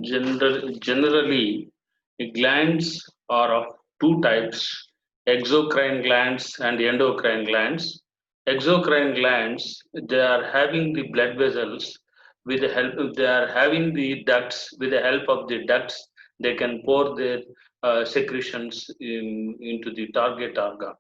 Generally, glands are of two types: exocrine glands and endocrine glands. Exocrine glands, they are having the blood vessels with the help, they are having the ducts. With the help of the ducts, they can pour their secretions into the target organ.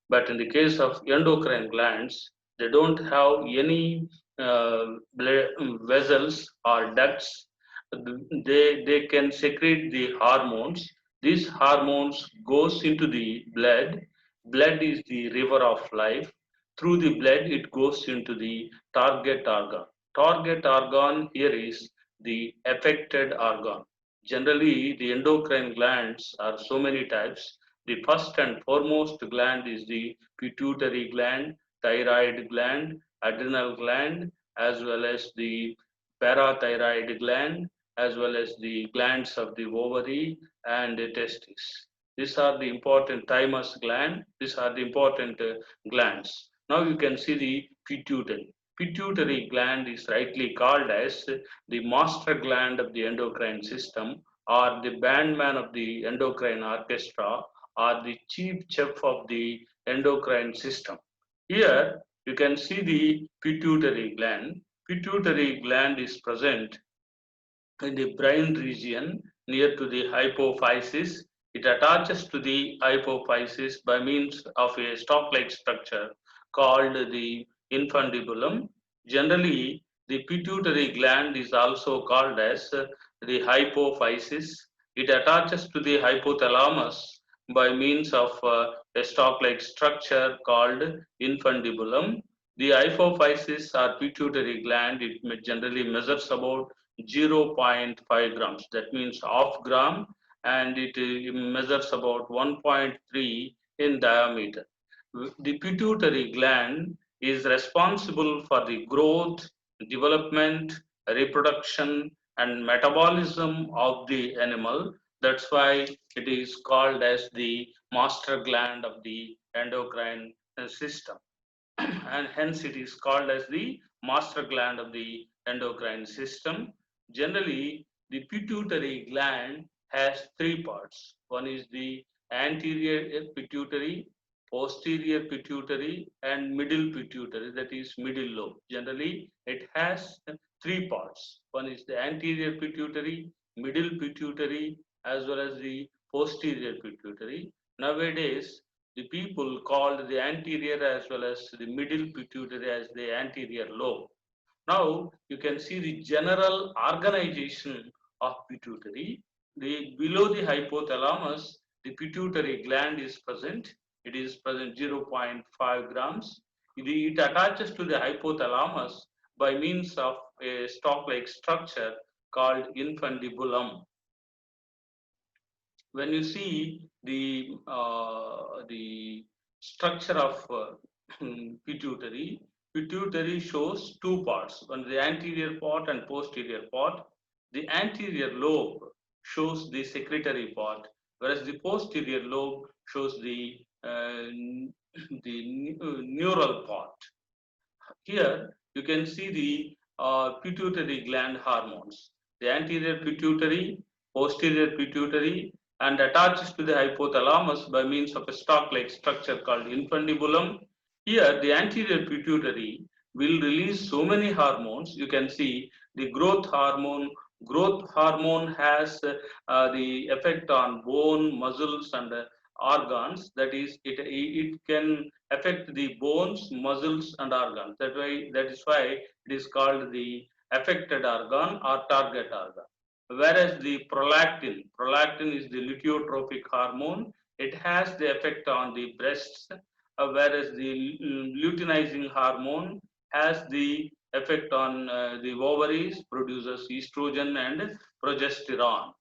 But in the case of endocrine glands, they don't have any blood vessels or ducts. They can secrete the hormones. These hormones goes into the blood. Blood is the river of life. Through the blood, it goes into the target organ. Target organ here is the affected organ. Generally, the endocrine glands are so many types. The first and foremost gland is the pituitary gland, thyroid gland, adrenal gland, as well as the parathyroid gland, as well as the glands of the ovary and the testes. These are the important thymus gland. These are the important glands. Now you can see the pituitary. Pituitary gland is rightly called as the master gland of the endocrine system, or the bandman of the endocrine orchestra, or the chief chef of the endocrine system. Here you can see the pituitary gland. Pituitary gland is present in the brain region near to the hypophysis. It attaches to the hypophysis by means of a stalk-like structure called the infundibulum. Generally, the pituitary gland is also called as the hypophysis. It attaches to the hypothalamus by means of a stalk-like structure called infundibulum. The hypophysis or pituitary gland, it generally measures about 0.5 grams, that means half gram, and it measures about 1.3 in diameter. The pituitary gland is responsible for the growth, development, reproduction, and metabolism of the animal. That's why it is called as the master gland of the endocrine system. And hence it is called as the master gland of the endocrine system. Generally, the pituitary gland has three parts. One is the anterior pituitary, posterior pituitary, and middle pituitary, that is middle lobe. Generally, it has three parts. One is the anterior pituitary, middle pituitary, as well as the posterior pituitary. Nowadays, the people called the anterior as well as the middle pituitary as the anterior lobe. Now you can see the general organization of pituitary. Below the hypothalamus, the pituitary gland is present. It is present 0.5 grams. It attaches to the hypothalamus by means of a stalk-like structure called infundibulum. When you see the structure of pituitary, pituitary shows two parts, one the anterior part and posterior part. The anterior lobe shows the secretory part, whereas the posterior lobe shows the neural part. Here you can see the pituitary gland hormones. The anterior pituitary, posterior pituitary, and attaches to the hypothalamus by means of a stalk-like structure called infundibulum. Here, the anterior pituitary will release so many hormones. You can see the growth hormone. Growth hormone has the effect on bone, muscles, and organs. That is, it can affect the bones, muscles, and organs. That is why it is called the affected organ or target organ. Whereas the prolactin is the luteotrophic hormone. It has the effect on the breasts, whereas the luteinizing hormone has the effect on the ovaries, produces estrogen and progesterone.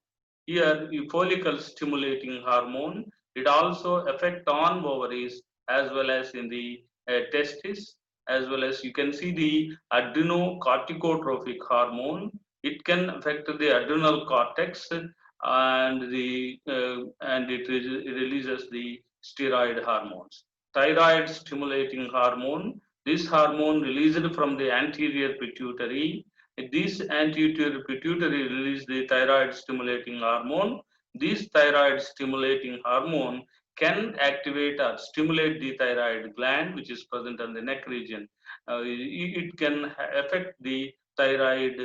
Here, the follicle stimulating hormone, it also affect on ovaries as well as in the testes, as well as you can see the adrenocorticotropic hormone. It can affect the adrenal cortex and it releases the steroid hormones. Thyroid stimulating hormone. This hormone released from the anterior pituitary This anterior pituitary release the thyroid stimulating hormone. This thyroid stimulating hormone can activate or stimulate the thyroid gland, which is present on the neck region. It can affect the thyroid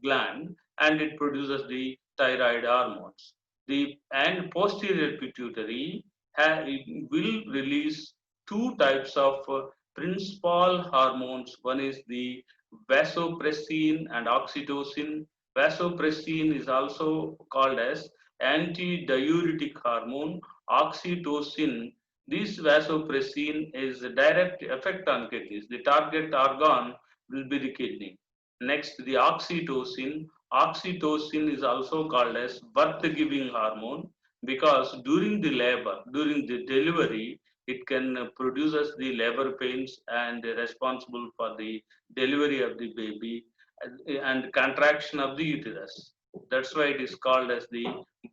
gland, and it produces the thyroid hormones. The and posterior pituitary will release two types of principal hormones. One is the vasopressin and oxytocin. Vasopressin is also called as antidiuretic hormone. Oxytocin, this vasopressin is a direct effect on kidneys. The target organ will be the kidney. Next, the oxytocin. Oxytocin is also called as birth-giving hormone because during the labor, during the delivery, it can produces the labor pains and responsible for the delivery of the baby and contraction of the uterus. That's why it is called as the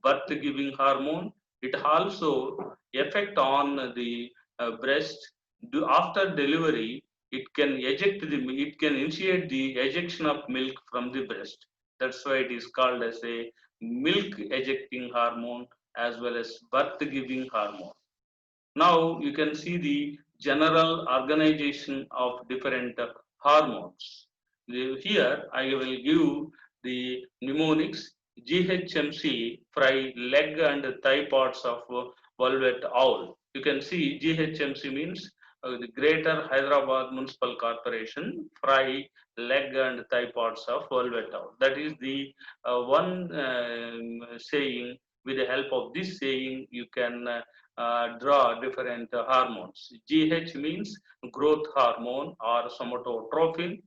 birth giving hormone. It also effect on the breast. After delivery, it can initiate the ejection of milk from the breast. That's why it is called as a milk ejecting hormone as well as birth giving hormone. Now you can see the general organization of different hormones. Here I will give the mnemonics. GHMC fry leg and thigh parts of Velvet Owl. You can see GHMC means the Greater Hyderabad Municipal Corporation fry leg and thigh parts of Velvet Owl. That is the one saying. With the help of this saying, you can draw different hormones. GH means growth hormone or somatotrophin.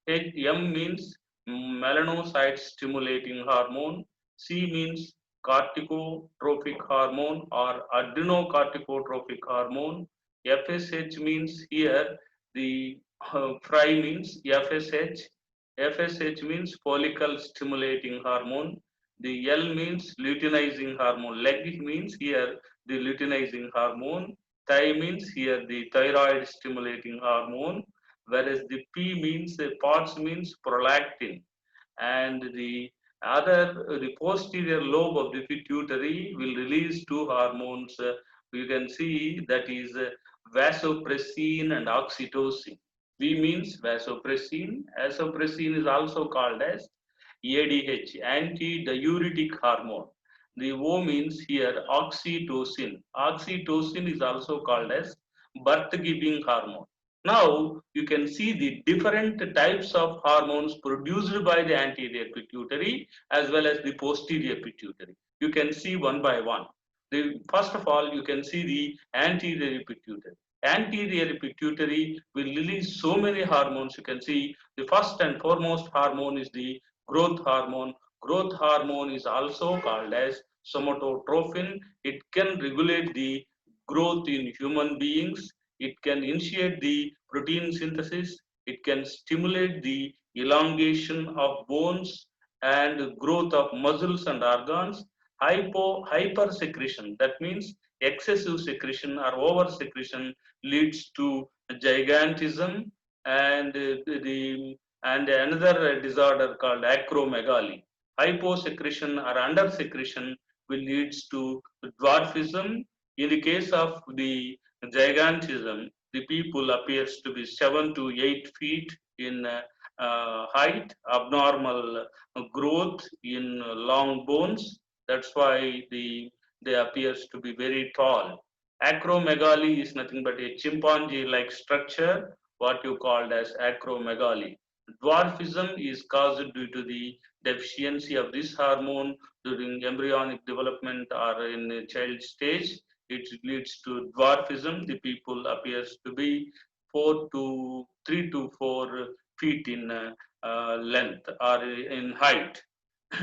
M means melanocyte stimulating hormone. C means corticotropic hormone or adrenocorticotropic hormone. FSH means here the Fry means FSH. FSH means follicle stimulating hormone. The L means luteinizing hormone. Leg means here the luteinizing hormone. Thigh means here the thyroid stimulating hormone, whereas the P means the parts means prolactin, and the posterior lobe of the pituitary will release two hormones. You can see that is vasopressin and oxytocin. V means vasopressin. Vasopressin is also called as ADH, antidiuretic hormone. The O means here oxytocin. Oxytocin is also called as birth-giving hormone. Now you can see the different types of hormones produced by the anterior pituitary as well as the posterior pituitary. You can see one by one. First of all, you can see the anterior pituitary. Anterior pituitary will release so many hormones. You can see the first and foremost hormone is the growth hormone. Growth hormone is also called as somatotrophin. It can regulate the growth in human beings. It can initiate the protein synthesis. It can stimulate the elongation of bones and growth of muscles and organs. Hyper secretion, that means excessive secretion or over secretion, leads to gigantism, and and another disorder called acromegaly. Hyposecretion or under secretion will leads to dwarfism. In the case of the gigantism, the people appears to be 7 to 8 feet in height, abnormal growth in long bones. That's why they appears to be very tall. Acromegaly is nothing but a chimpanzee-like structure, what you called as acromegaly. Dwarfism is caused due to the deficiency of this hormone during embryonic development or in a child stage. It leads to dwarfism. The people appears to be 3 to 4 feet in length or in height.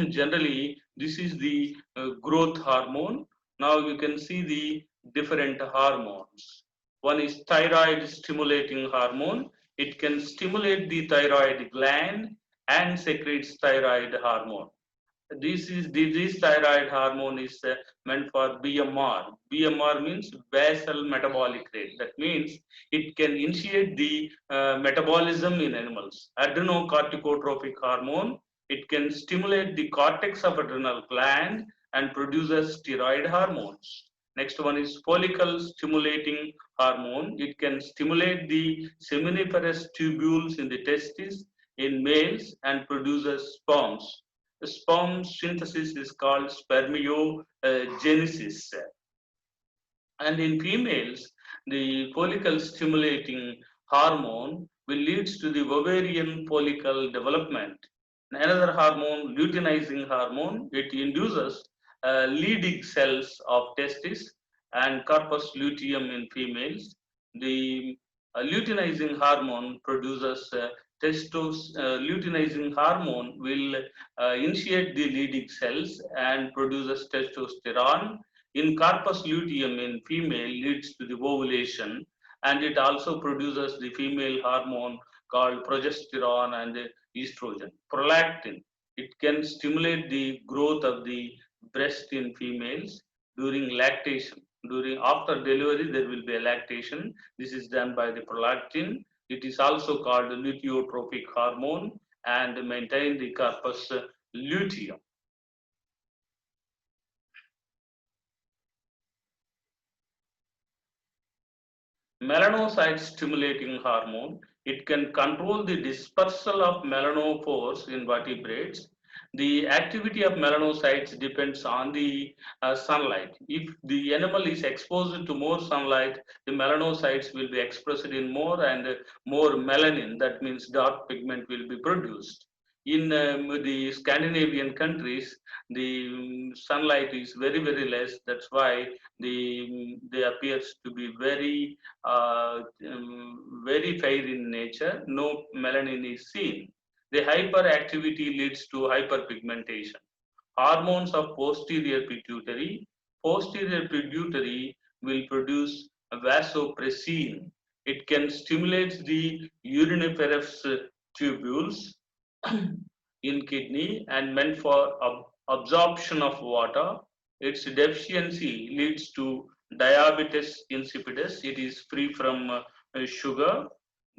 Generally, this is the growth hormone. Now you can see the different hormones. One is thyroid stimulating hormone. It can stimulate the thyroid gland and secretes thyroid hormone. This thyroid hormone is meant for BMR. BMR means basal metabolic rate. That means it can initiate the metabolism in animals. Adrenocorticotropic hormone, it can stimulate the cortex of adrenal gland and produces steroid hormones. Next one is follicle stimulating hormone. It can stimulate the seminiferous tubules in the testes in males and produces sperms. The sperm synthesis is called spermiogenesis. And in females, the follicle stimulating hormone will lead to the ovarian follicle development. Another hormone, luteinizing hormone, it induces leading cells of testis and corpus luteum in females. The luteinizing hormone produces luteinizing hormone will initiate the leading cells and produces testosterone in corpus luteum in female leads to the ovulation, and it also produces the female hormone called progesterone and estrogen. Prolactin, it can stimulate the growth of the breast in females during lactation. During after delivery, there will be a lactation. This is done by the prolactin. It is also called luteotropic hormone and maintain the corpus luteum. Melanocyte stimulating hormone. It can control the dispersal of melanophores in vertebrates. The activity of melanocytes depends on the sunlight. If the animal is exposed to more sunlight, the melanocytes will be expressed in more and more melanin. That means dark pigment will be produced. In the Scandinavian countries, the sunlight is very less. That's why they appears to be very fair in nature. No melanin is seen. The hyperactivity leads to hyperpigmentation. Hormones of posterior pituitary. Posterior pituitary will produce vasopressin. It can stimulate the uriniferous tubules in kidney and meant for absorption of water. Its deficiency leads to diabetes insipidus. It is free from sugar.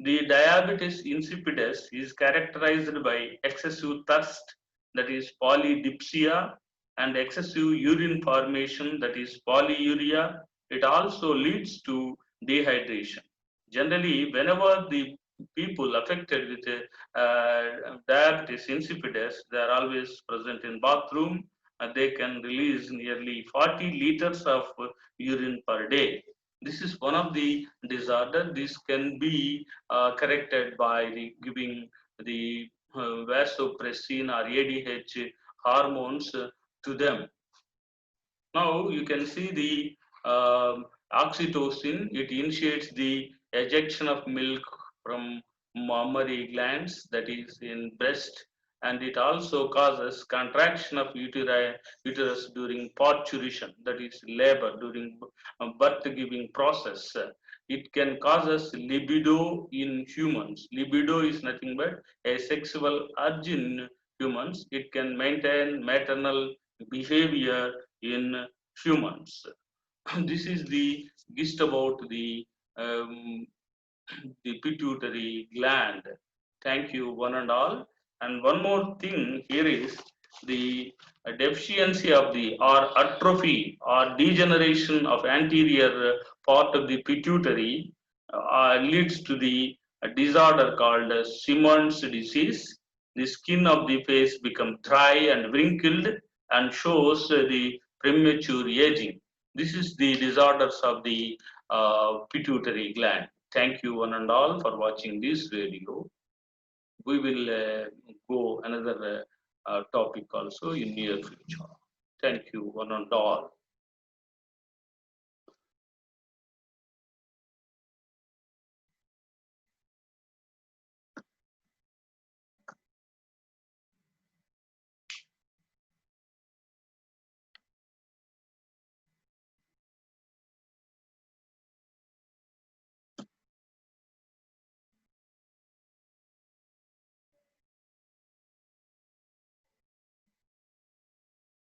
The diabetes insipidus is characterized by excessive thirst, that is polydipsia, and excessive urine formation, that is polyuria. It also leads to dehydration. Generally, whenever the people affected with diabetes insipidus, they are always present in bathroom and they can release nearly 40 liters of urine per day. This is one of the disorder. This can be corrected by giving the vasopressin or ADH hormones to them. Now you can see the oxytocin. It initiates the ejection of milk from mammary glands, that is in breast, and it also causes contraction of uterus during parturition, that is labor during birth giving process. It can causes libido in humans. Libido is nothing but a sexual urge in humans. It can maintain maternal behavior in humans. This is the gist about um, the pituitary gland. Thank you, one and all. And one more thing here is the deficiency of the or atrophy or degeneration of anterior part of the pituitary leads to the disorder called Simon's disease. The skin of the face becomes dry and wrinkled and shows the premature aging. This is the disorders of the pituitary gland. Thank you one and all for watching this video. We will go another topic also in near future. Thank you one and all.